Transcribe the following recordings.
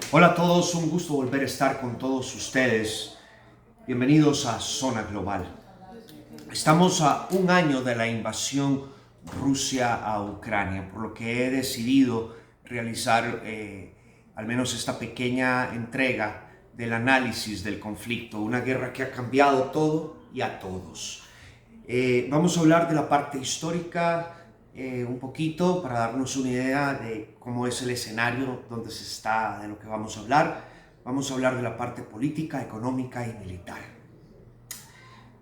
Hola a todos, un gusto volver a estar con todos ustedes. Bienvenidos a Zona Global. Estamos a un año de la invasión Rusia a Ucrania, por lo que he decidido realizar al menos esta pequeña entrega del análisis del conflicto, una guerra que ha cambiado todo y a todos. Vamos a hablar de la parte histórica un poquito para darnos una idea de cómo es el escenario donde se está, de lo que vamos a hablar. Vamos a hablar de la parte política, económica y militar.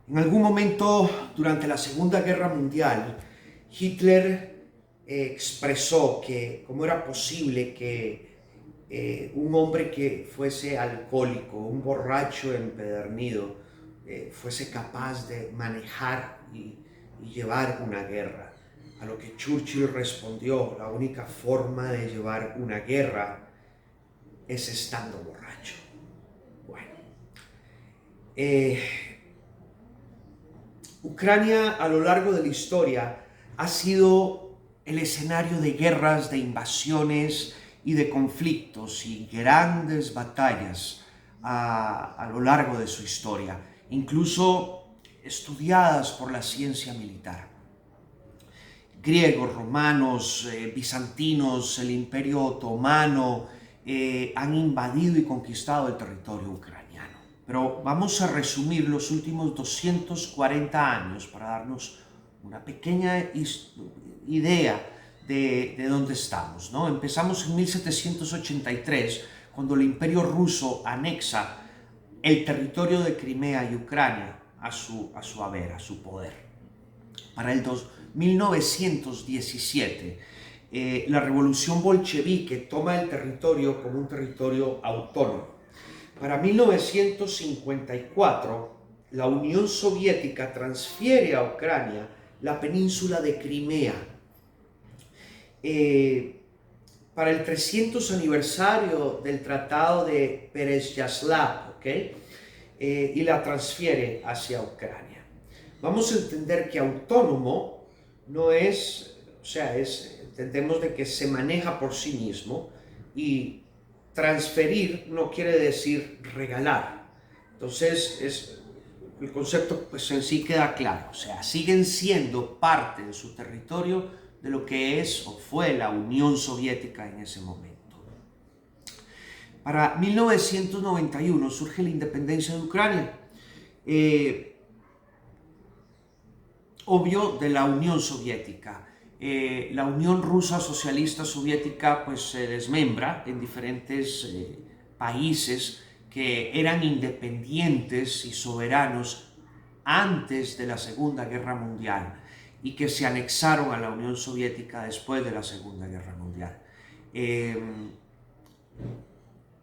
En algún momento durante la Segunda Guerra Mundial, Hitler expresó que cómo era posible que un hombre que fuese alcohólico, un borracho empedernido, fuese capaz de manejar y llevar una guerra. A lo que Churchill respondió: la única forma de llevar una guerra es estando borracho. Bueno, Ucrania a lo largo de la historia ha sido el escenario de guerras, de invasiones y de conflictos y grandes batallas a lo largo de su historia, incluso estudiadas por la ciencia militar. Griegos, romanos, bizantinos, el Imperio Otomano han invadido y conquistado el territorio ucraniano. Pero vamos a resumir los últimos 240 años para darnos una pequeña idea de dónde estamos, ¿no? Empezamos en 1783, cuando el Imperio Ruso anexa el territorio de Crimea y Ucrania a su haber, a su poder. Para el 1917, la revolución bolchevique toma el territorio como un territorio autónomo. Para 1954, la Unión Soviética transfiere a Ucrania la península de Crimea. Para el 300 aniversario del Tratado de Pereyaslav, y la transfiere hacia Ucrania. Vamos a entender que autónomo no es, entendemos de que se maneja por sí mismo, y transferir no quiere decir regalar. Entonces, el concepto pues en sí queda claro, o sea, siguen siendo parte de su territorio de lo que es o fue la Unión Soviética en ese momento. Para 1991 surge la independencia de Ucrania. Obvio, de la Unión Soviética. La Unión Rusa Socialista Soviética pues se desmembra en diferentes países que eran independientes y soberanos antes de la Segunda Guerra Mundial y que se anexaron a la Unión Soviética después de la Segunda Guerra Mundial.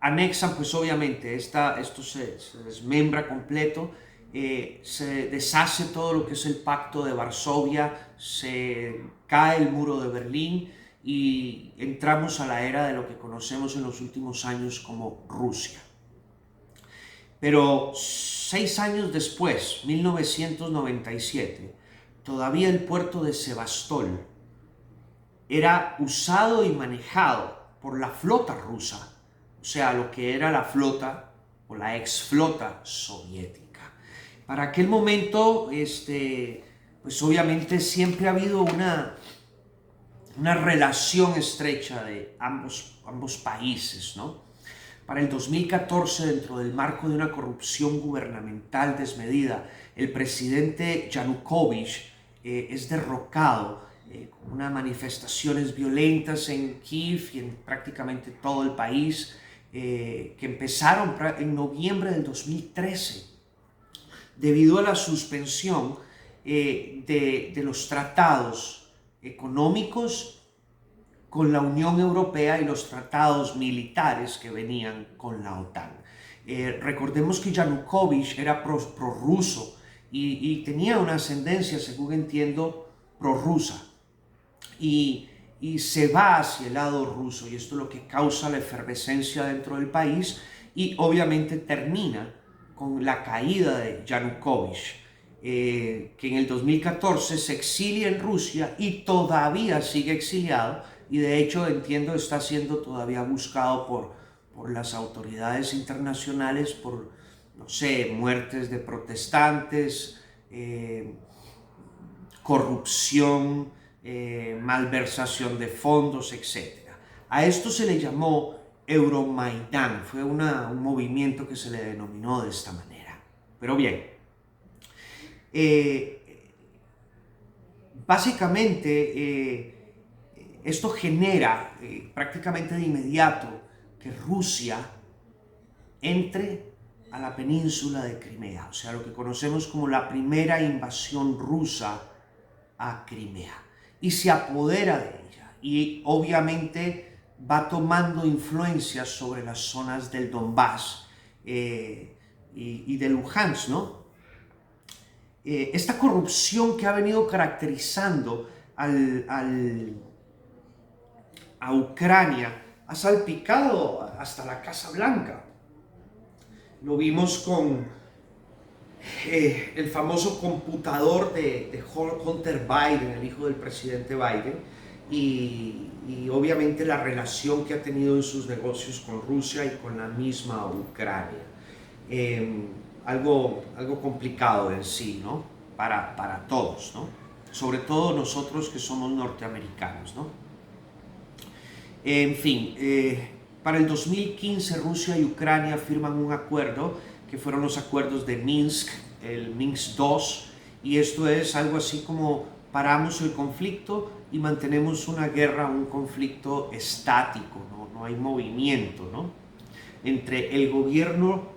Anexan pues obviamente, esto se desmembra completo. Se deshace todo lo que es el Pacto de Varsovia, se cae el muro de Berlín y entramos a la era de lo que conocemos en los últimos años como Rusia. Pero 6 años después, 1997, todavía el puerto de Sebastol era usado y manejado por la flota rusa, o sea, lo que era la flota o la exflota soviética. Para aquel momento, pues obviamente siempre ha habido una relación estrecha de ambos países, ¿no? Para el 2014, dentro del marco de una corrupción gubernamental desmedida, el presidente Yanukovych es derrocado con unas manifestaciones violentas en Kiev y en prácticamente todo el país, que empezaron en noviembre del 2013. Debido a la suspensión de los tratados económicos con la Unión Europea y los tratados militares que venían con la OTAN. Recordemos que Yanukovych era prorruso y tenía una ascendencia, según entiendo, prorrusa. Y se va hacia el lado ruso, y esto es lo que causa la efervescencia dentro del país y obviamente termina con la caída de Yanukovych, que en el 2014 se exilia en Rusia y todavía sigue exiliado, y de hecho entiendo está siendo todavía buscado por las autoridades internacionales por, no sé, muertes de protestantes, corrupción, malversación de fondos, etc. A esto se le llamó Euromaidán, fue un movimiento que se le denominó de esta manera. Pero bien, básicamente esto genera prácticamente de inmediato que Rusia entre a la península de Crimea, o sea, lo que conocemos como la primera invasión rusa a Crimea, y se apodera de ella, y obviamente va tomando influencias sobre las zonas del Donbass y de Luhansk, ¿no? Esta corrupción que ha venido caracterizando a Ucrania ha salpicado hasta la Casa Blanca. Lo vimos con el famoso computador de Hunter Biden, el hijo del presidente Biden, y obviamente la relación que ha tenido en sus negocios con Rusia y con la misma Ucrania. Algo complicado en sí, ¿no? Para todos, ¿no? Sobre todo nosotros que somos norteamericanos, ¿no? En fin, para el 2015 Rusia y Ucrania firman un acuerdo que fueron los acuerdos de Minsk, el Minsk II, y esto es algo así como paramos el conflicto y mantenemos una guerra, un conflicto estático, no hay movimiento, ¿no? Entre el gobierno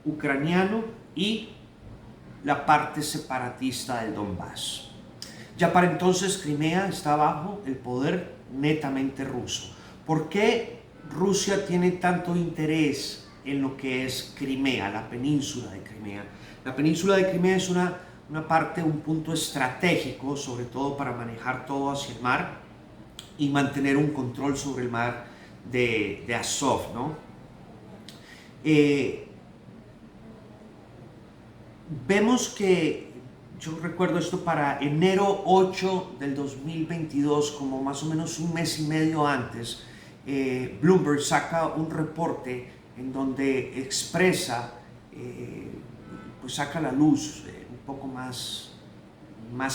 ucraniano y la parte separatista del Donbass. Ya para entonces Crimea está bajo el poder netamente ruso. ¿Por qué Rusia tiene tanto interés en lo que es Crimea, la península de Crimea? La península de Crimea es una parte, un punto estratégico, sobre todo para manejar todo hacia el mar y mantener un control sobre el mar de Azov, ¿no? Vemos que, yo recuerdo esto para enero 8 del 2022, como más o menos un mes y medio antes, Bloomberg saca un reporte en donde expresa, pues saca a la luz un poco más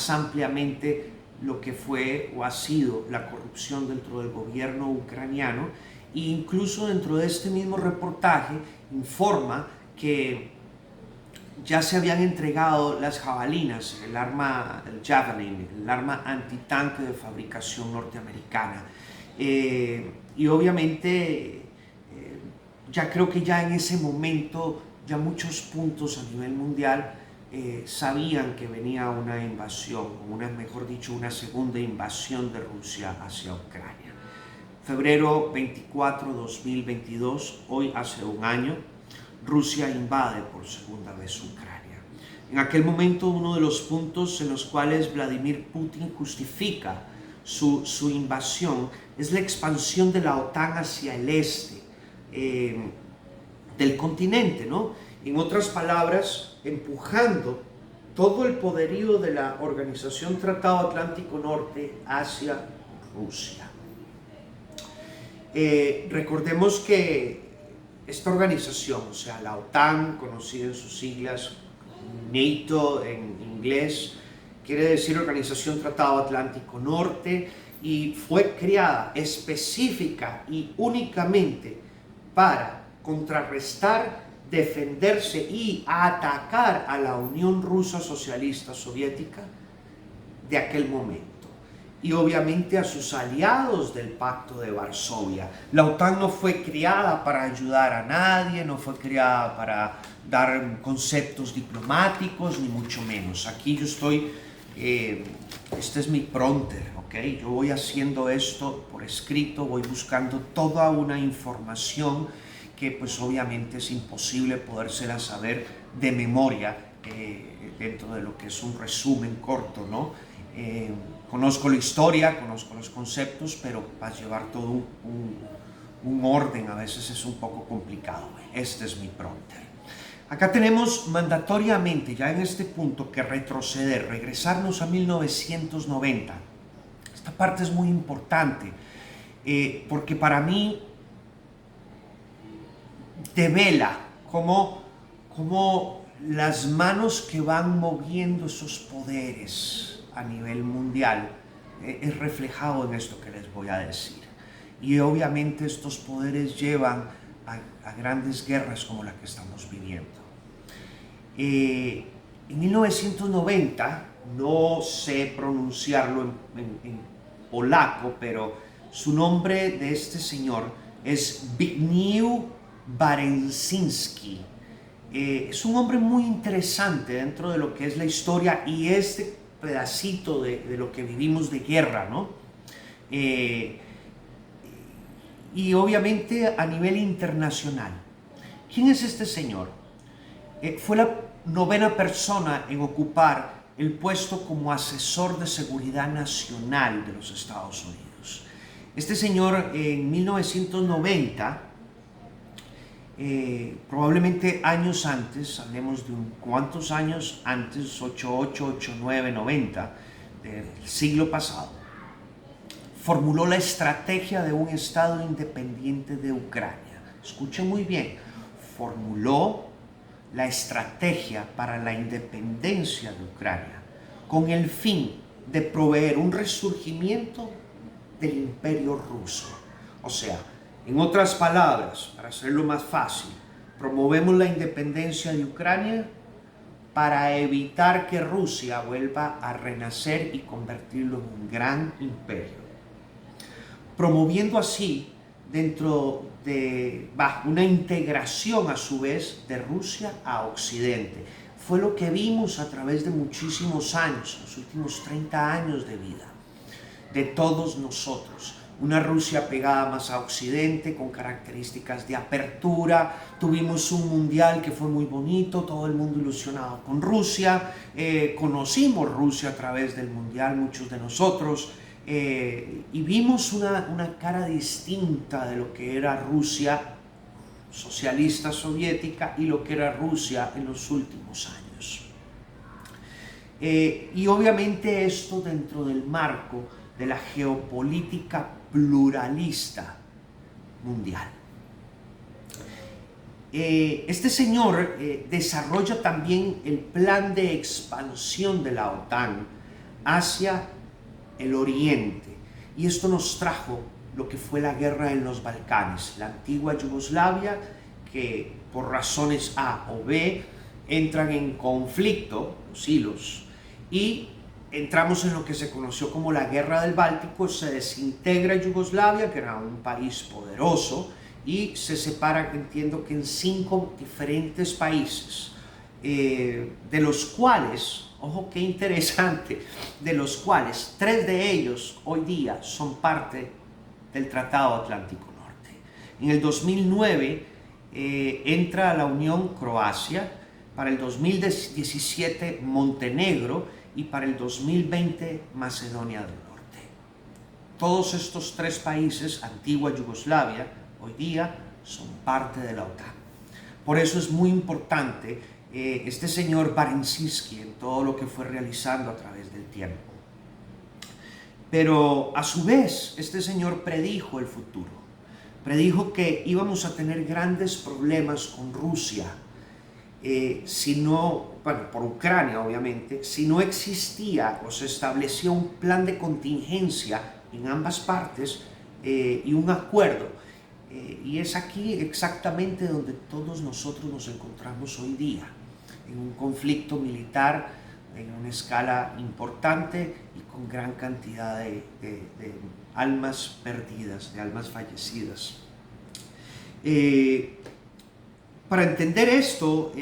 ampliamente lo que fue o ha sido la corrupción dentro del gobierno ucraniano, e incluso dentro de este mismo reportaje informa que ya se habían entregado las jabalinas, el arma, el Javelin, el arma antitanque de fabricación norteamericana. Y obviamente ya creo que ya en ese momento ya muchos puntos a nivel mundial sabían que venía una invasión, mejor dicho, una segunda invasión de Rusia hacia Ucrania. Febrero 24, 2022, hoy hace un año, Rusia invade por segunda vez Ucrania. En aquel momento, uno de los puntos en los cuales Vladimir Putin justifica su invasión es la expansión de la OTAN hacia el este del continente, ¿no? En otras palabras, empujando todo el poderío de la Organización Tratado Atlántico Norte hacia Rusia. Recordemos que esta organización, o sea, la OTAN, conocida en sus siglas NATO en inglés, quiere decir Organización Tratado Atlántico Norte, y fue creada específica y únicamente para contrarrestar, defenderse y atacar a la Unión Rusa Socialista Soviética de aquel momento, y obviamente a sus aliados del Pacto de Varsovia. La OTAN no fue creada para ayudar a nadie, no fue creada para dar conceptos diplomáticos, ni mucho menos. Aquí yo estoy, este es mi prompter, ¿ok? Yo voy haciendo esto por escrito, voy buscando toda una información que pues obviamente es imposible podérsela saber de memoria dentro de lo que es un resumen corto, ¿no? Conozco la historia, conozco los conceptos, pero para llevar todo un orden a veces es un poco complicado. Este es mi prompter. Acá tenemos mandatoriamente, ya en este punto, que retroceder, regresarnos a 1990. Esta parte es muy importante, porque para mí devela cómo las manos que van moviendo esos poderes a nivel mundial es reflejado en esto que les voy a decir. Y obviamente estos poderes llevan a grandes guerras como la que estamos viviendo. En 1990, no sé pronunciarlo en polaco, pero su nombre de este señor es Zbigniew Barezinski. Es un hombre muy interesante dentro de lo que es la historia y este pedacito de lo que vivimos de guerra, ¿no? Y obviamente a nivel internacional. ¿Quién es este señor? Fue la 9ª persona en ocupar el puesto como asesor de seguridad nacional de los Estados Unidos. Este señor en 1990, probablemente años antes, hablemos de cuántos años antes, 88, 89, 90, del siglo pasado, formuló la estrategia de un Estado independiente de Ucrania. Escuchen muy bien, formuló la estrategia para la independencia de Ucrania con el fin de proveer un resurgimiento del imperio ruso. O sea, en otras palabras, para hacerlo más fácil, promovemos la independencia de Ucrania para evitar que Rusia vuelva a renacer y convertirlo en un gran imperio, promoviendo así una integración a su vez de Rusia a Occidente. Fue lo que vimos a través de muchísimos años, los últimos 30 años de vida, de todos nosotros. Una Rusia pegada más a Occidente, con características de apertura. Tuvimos un mundial que fue muy bonito, todo el mundo ilusionado con Rusia. Conocimos Rusia a través del mundial, muchos de nosotros. Y vimos una cara distinta de lo que era Rusia socialista soviética y lo que era Rusia en los últimos años. Y obviamente esto dentro del marco de la geopolítica pluralista mundial. Este señor desarrolla también el plan de expansión de la OTAN hacia el Oriente, y esto nos trajo lo que fue la guerra en los Balcanes, la antigua Yugoslavia, que por razones A o B entran en conflicto, los hilos, y entramos en lo que se conoció como la guerra del Báltico. Se desintegra Yugoslavia, que era un país poderoso, y se separa, entiendo que en 5 diferentes países, de los cuales, ojo qué interesante, de los cuales 3 de ellos hoy día son parte del Tratado Atlántico Norte. En el 2009 entra a la Unión Croacia, para el 2017 Montenegro y para el 2020 Macedonia del Norte. Todos estos 3 países, antigua Yugoslavia, hoy día son parte de la OTAN. Por eso es muy importante este señor Barezinski en todo lo que fue realizando a través del tiempo. Pero a su vez, este señor predijo el futuro. Predijo que íbamos a tener grandes problemas con Rusia, por Ucrania obviamente, si no existía o se establecía un plan de contingencia en ambas partes y un acuerdo. Y es aquí exactamente donde todos nosotros nos encontramos hoy día, en un conflicto militar en una escala importante y con gran cantidad de almas perdidas, de almas fallecidas. Para entender esto,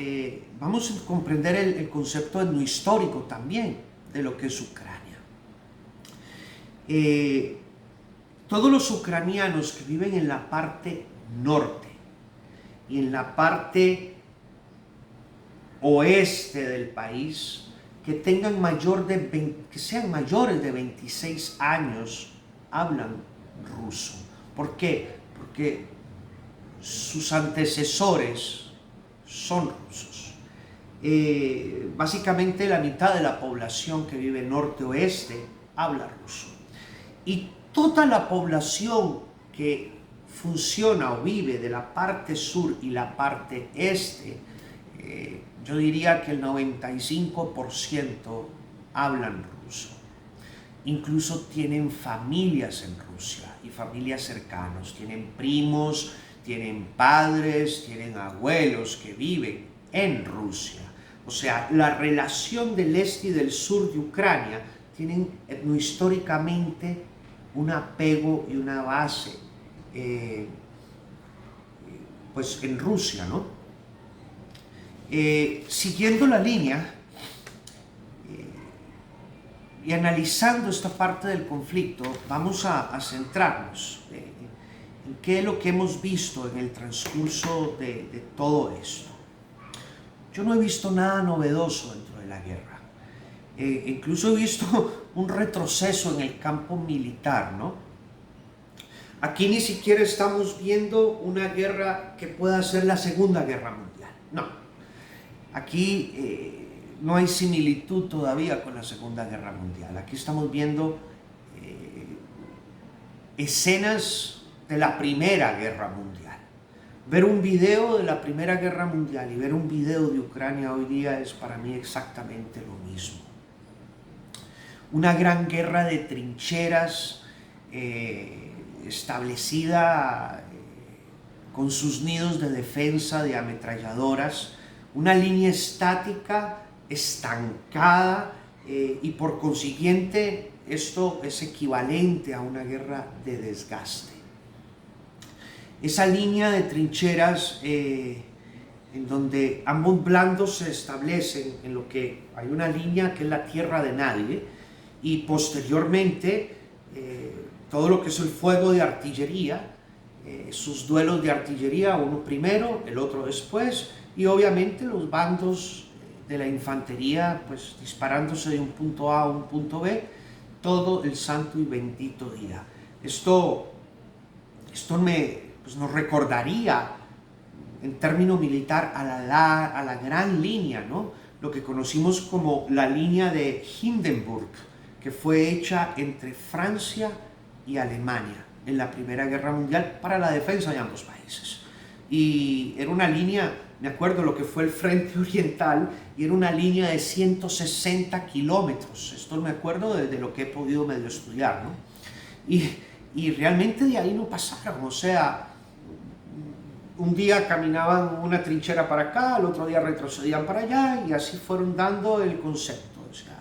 vamos a comprender el concepto etnohistórico también de lo que es Ucrania. Todos los ucranianos que viven en la parte norte y en la parte oeste del país, que sean mayores de 26 años, hablan ruso. ¿Por qué? Porque sus antecesores son rusos. Básicamente la mitad de la población que vive norte-oeste habla ruso. Y toda la población que funciona o vive de la parte sur y la parte este, yo diría que el 95% hablan ruso. Incluso tienen familias en Rusia y familias cercanos, tienen primos, tienen padres, tienen abuelos que viven en Rusia. O sea, la relación del este y del sur de Ucrania tienen etnohistóricamente un apego y una base pues en Rusia, ¿no? Siguiendo la línea y analizando esta parte del conflicto, vamos a centrarnos en qué es lo que hemos visto en el transcurso de todo esto. Yo no he visto nada novedoso dentro de la guerra. Incluso he visto un retroceso en el campo militar, ¿no? Aquí ni siquiera estamos viendo una guerra que pueda ser la Segunda Guerra Mundial. No. Aquí no hay similitud todavía con la Segunda Guerra Mundial. Aquí estamos viendo escenas de la Primera Guerra Mundial. Ver un video de la Primera Guerra Mundial y ver un video de Ucrania hoy día es para mí exactamente lo mismo. Una gran guerra de trincheras establecida con sus nidos de defensa de ametralladoras, una línea estática, estancada, y por consiguiente esto es equivalente a una guerra de desgaste. Esa línea de trincheras en donde ambos bandos se establecen en lo que hay una línea que es la tierra de nadie, y posteriormente todo lo que es el fuego de artillería, sus duelos de artillería, uno primero, el otro después, y obviamente los bandos de la infantería pues disparándose de un punto A a un punto B todo el santo y bendito día. Esto nos recordaría en término militar a la gran línea, ¿no? Lo que conocimos como la línea de Hindenburg, que fue hecha entre Francia y Alemania en la Primera Guerra Mundial para la defensa de ambos países. Y era una línea, me acuerdo lo que fue el Frente Oriental, y era una línea de 160 kilómetros. Esto me acuerdo de lo que he podido medio estudiar, ¿no? Y realmente de ahí no pasaron, o sea, un día caminaban una trinchera para acá, al otro día retrocedían para allá, y así fueron dando el concepto. O sea,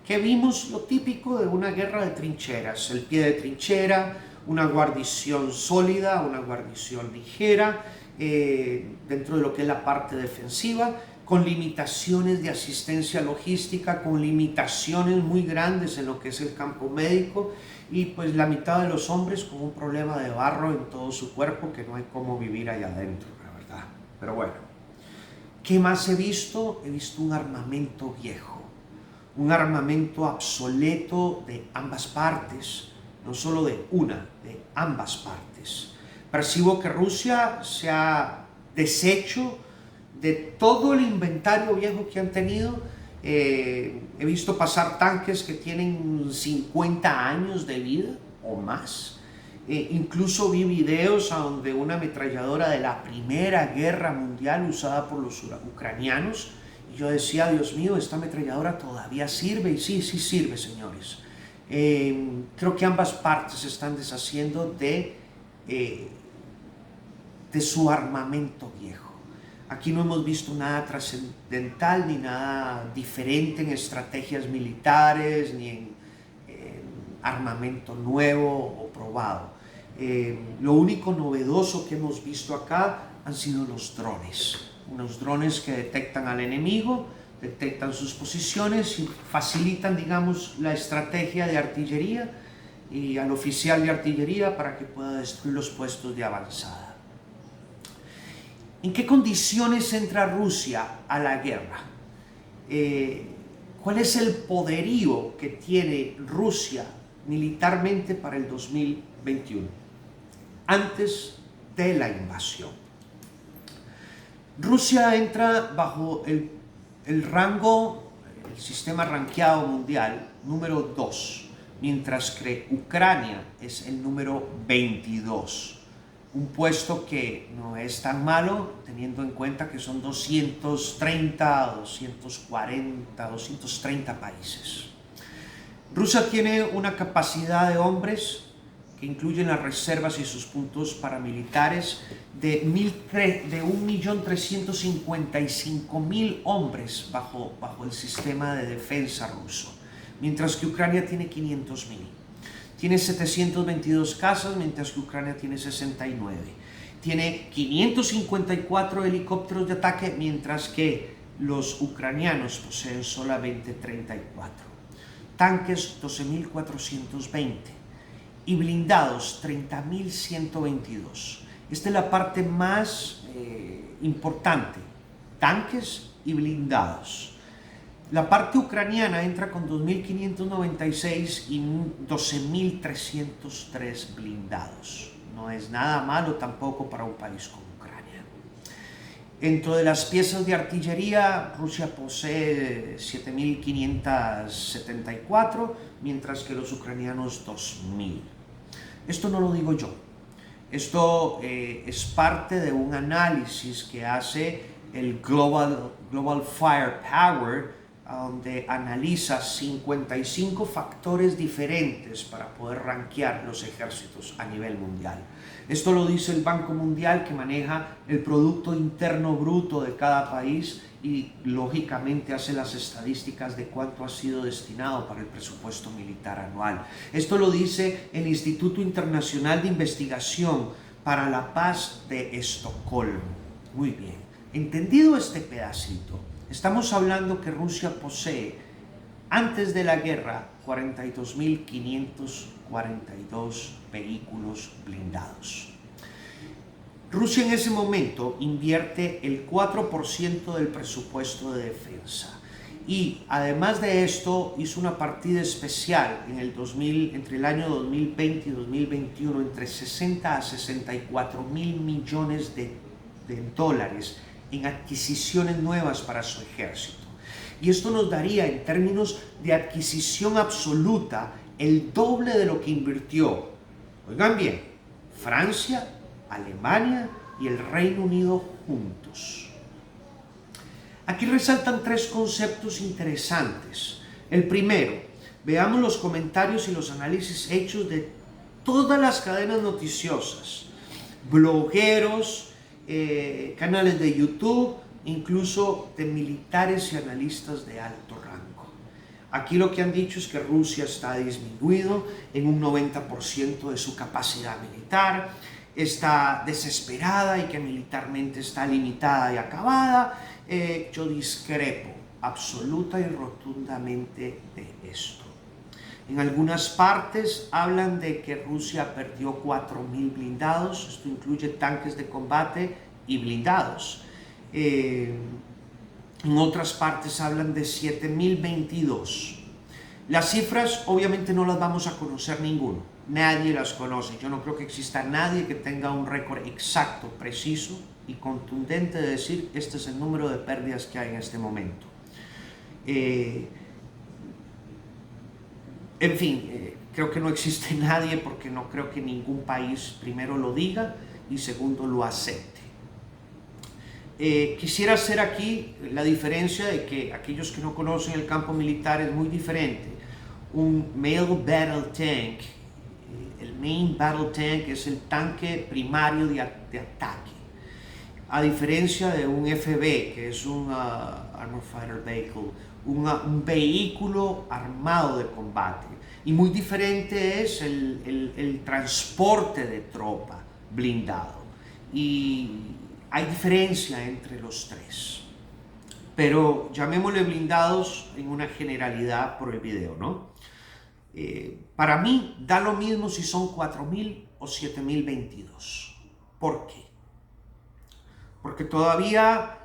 que vimos lo típico de una guerra de trincheras, el pie de trinchera, una guarnición sólida, una guarnición ligera, dentro de lo que es la parte defensiva, con limitaciones de asistencia logística, con limitaciones muy grandes en lo que es el campo médico, y pues la mitad de los hombres con un problema de barro en todo su cuerpo que no hay cómo vivir allá adentro, la verdad. Pero bueno, ¿qué más he visto? He visto un armamento viejo, un armamento obsoleto de ambas partes, no solo de una, de ambas partes. Percibo que Rusia se ha deshecho de todo el inventario viejo que han tenido. He visto pasar tanques que tienen 50 años de vida o más. Incluso vi videos a donde una ametralladora de la Primera Guerra Mundial usada por los ucranianos, y yo decía, Dios mío, esta ametralladora todavía sirve, y sí sirve, señores. Creo que ambas partes se están deshaciendo de su armamento viejo. Aquí no hemos visto nada trascendental ni nada diferente en estrategias militares ni en armamento nuevo o probado. Lo único novedoso que hemos visto acá han sido los drones. Unos drones que detectan al enemigo, detectan sus posiciones y facilitan, digamos, la estrategia de artillería y al oficial de artillería para que pueda destruir los puestos de avanzada. ¿En qué condiciones entra Rusia a la guerra? ¿Cuál es el poderío que tiene Rusia militarmente para el 2021, antes de la invasión? Rusia entra bajo el rango, el sistema rankeado mundial, número 2, mientras que Ucrania es el número 22. un puesto que no es tan malo, teniendo en cuenta que son 230, 240, 230 países. Rusia tiene una capacidad de hombres, que incluyen las reservas y sus puntos paramilitares, de 1.355.000 hombres bajo el sistema de defensa ruso, mientras que Ucrania tiene 500.000. Tiene 722 casas, mientras que Ucrania tiene 69. Tiene 554 helicópteros de ataque, mientras que los ucranianos poseen solamente 34. Tanques 12.420 y blindados 30.122. Esta es la parte más importante, tanques y blindados. La parte ucraniana entra con 2.596 y 12.303 blindados. No es nada malo tampoco para un país como Ucrania. Dentro de las piezas de artillería, Rusia posee 7.574, mientras que los ucranianos 2.000. Esto no lo digo yo. Esto es parte de un análisis que hace el Global Firepower, donde analiza 55 factores diferentes para poder rankear los ejércitos a nivel mundial. Esto lo dice el Banco Mundial, que maneja el Producto Interno Bruto de cada país y lógicamente hace las estadísticas de cuánto ha sido destinado para el presupuesto militar anual. Esto lo dice el Instituto Internacional de Investigación para la Paz de Estocolmo. Muy bien, entendido este pedacito, estamos hablando que Rusia posee, antes de la guerra, 42.542 vehículos blindados. Rusia en ese momento invierte el 4% del presupuesto de defensa. Y además de esto, hizo una partida especial entre el año 2020 y 2021, entre 60 a 64 mil millones de dólares en adquisiciones nuevas para su ejército. Y esto nos daría, en términos de adquisición absoluta, el doble de lo que invirtió, oigan bien, Francia, Alemania y el Reino Unido juntos. Aquí resaltan tres conceptos interesantes. El primero, veamos los comentarios y los análisis hechos de todas las cadenas noticiosas, blogueros, canales de YouTube, incluso de militares y analistas de alto rango. Aquí lo que han dicho es que Rusia está disminuido en un 90% de su capacidad militar, está desesperada y que militarmente está limitada y acabada. Yo discrepo absoluta y rotundamente de esto. En algunas partes hablan de que Rusia perdió 4.000 blindados, esto incluye tanques de combate y blindados. En otras partes hablan de 7.022. Las cifras obviamente no las vamos a conocer ninguno, nadie las conoce. Yo no creo que exista nadie que tenga un récord exacto, preciso y contundente de decir este es el número de pérdidas que hay en este momento. En fin, creo que no existe nadie, porque no creo que ningún país primero lo diga y segundo lo acepte. Quisiera hacer aquí la diferencia de que aquellos que no conocen el campo militar es muy diferente. Un Main Battle Tank, el Main Battle Tank es el tanque primario de ataque, a diferencia de un FB, que es un Armored Fighter Vehicle, un vehículo armado de combate. Y muy diferente es el transporte de tropa blindado. Y hay diferencia entre los tres. Pero llamémosle blindados en una generalidad por el video, ¿no? Para mí da lo mismo si son 4.000 o 7.022. ¿Por qué? Porque todavía,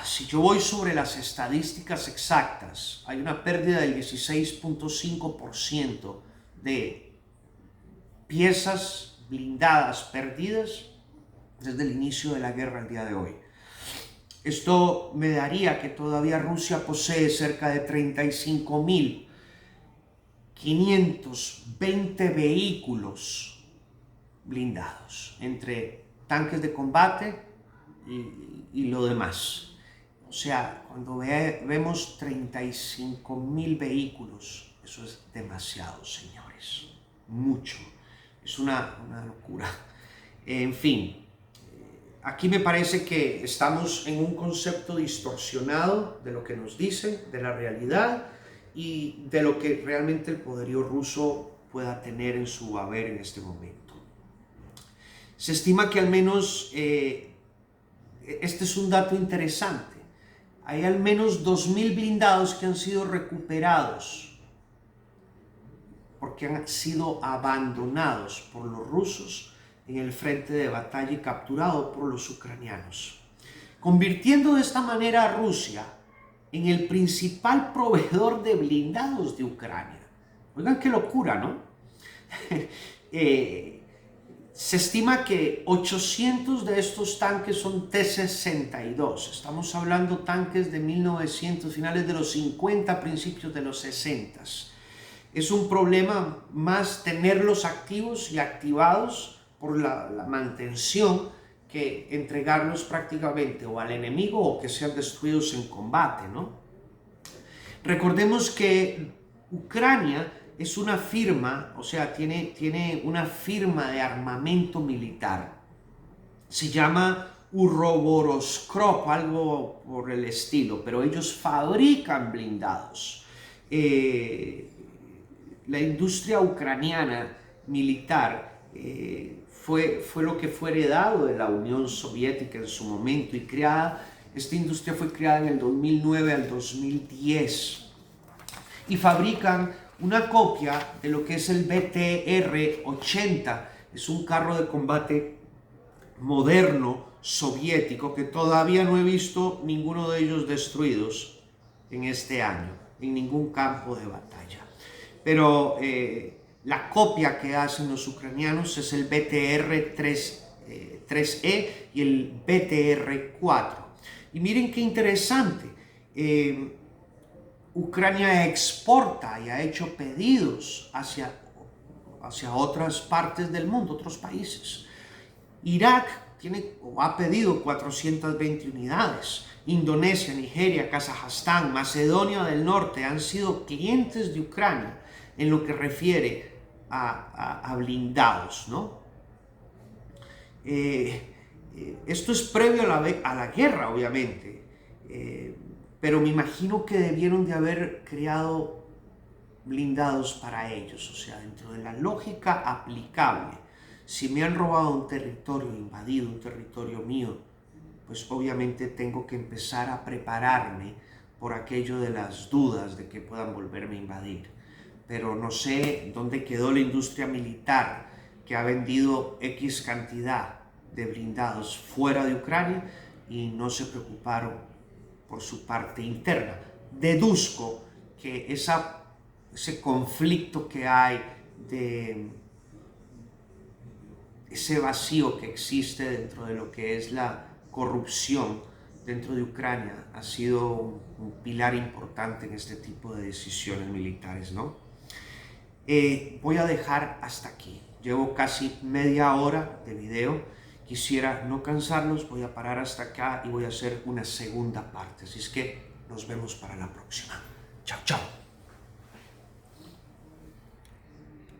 si yo voy sobre las estadísticas exactas, hay una pérdida del 16.5% de piezas blindadas perdidas desde el inicio de la guerra al día de hoy. Esto me daría que todavía Rusia posee cerca de 35.520 vehículos blindados, entre tanques de combate y lo demás. O sea, cuando vemos 35.000 vehículos, eso es demasiado, señores. Mucho. Es una locura. En fin, aquí me parece que estamos en un concepto distorsionado de lo que nos dicen, de la realidad y de lo que realmente el poderío ruso pueda tener en su haber en este momento. Se estima que al menos, este es un dato interesante, hay al menos 2.000 blindados que han sido recuperados porque han sido abandonados por los rusos en el frente de batalla y capturados por los ucranianos, convirtiendo de esta manera a Rusia en el principal proveedor de blindados de Ucrania. Oigan qué locura, ¿no? Se estima que 800 de estos tanques son T-62. Estamos hablando tanques de 1900, finales de los 50, principios de los 60. Es un problema más tenerlos activos y activados por la mantención que entregarlos prácticamente o al enemigo o que sean destruidos en combate, ¿no? Recordemos que Ucrania es una firma, o sea, tiene una firma de armamento militar. Se llama Urroboroskrop, algo por el estilo, pero ellos fabrican blindados. La industria ucraniana militar fue lo que fue heredado de la Unión Soviética en su momento y creada. Esta industria fue creada en el 2009 al 2010 y fabrican una copia de lo que es el BTR-80. Es un carro de combate moderno soviético que todavía no he visto ninguno de ellos destruidos en este año, en ningún campo de batalla. Pero la copia que hacen los ucranianos es el BTR-3E y el BTR-4. Y miren qué interesante. Ucrania exporta y ha hecho pedidos hacia otras partes del mundo, otros países. Irak ha pedido 420 unidades. Indonesia, Nigeria, Kazajstán, Macedonia del Norte han sido clientes de Ucrania en lo que refiere a blindados, ¿no? Esto es previo a la guerra, obviamente. Pero me imagino que debieron de haber creado blindados para ellos, o sea, dentro de la lógica aplicable. Si me han robado un territorio, invadido un territorio mío, pues obviamente tengo que empezar a prepararme por aquello de las dudas de que puedan volverme a invadir. Pero no sé dónde quedó la industria militar que ha vendido X cantidad de blindados fuera de Ucrania y no se preocuparon por su parte interna. Deduzco que ese conflicto que hay, de ese vacío que existe dentro de lo que es la corrupción dentro de Ucrania, ha sido un pilar importante en este tipo de decisiones militares, ¿no? Voy a dejar hasta aquí. Llevo casi media hora de video. Quisiera no cansarlos, voy a parar hasta acá y voy a hacer una segunda parte. Así es que nos vemos para la próxima. Chao, chao.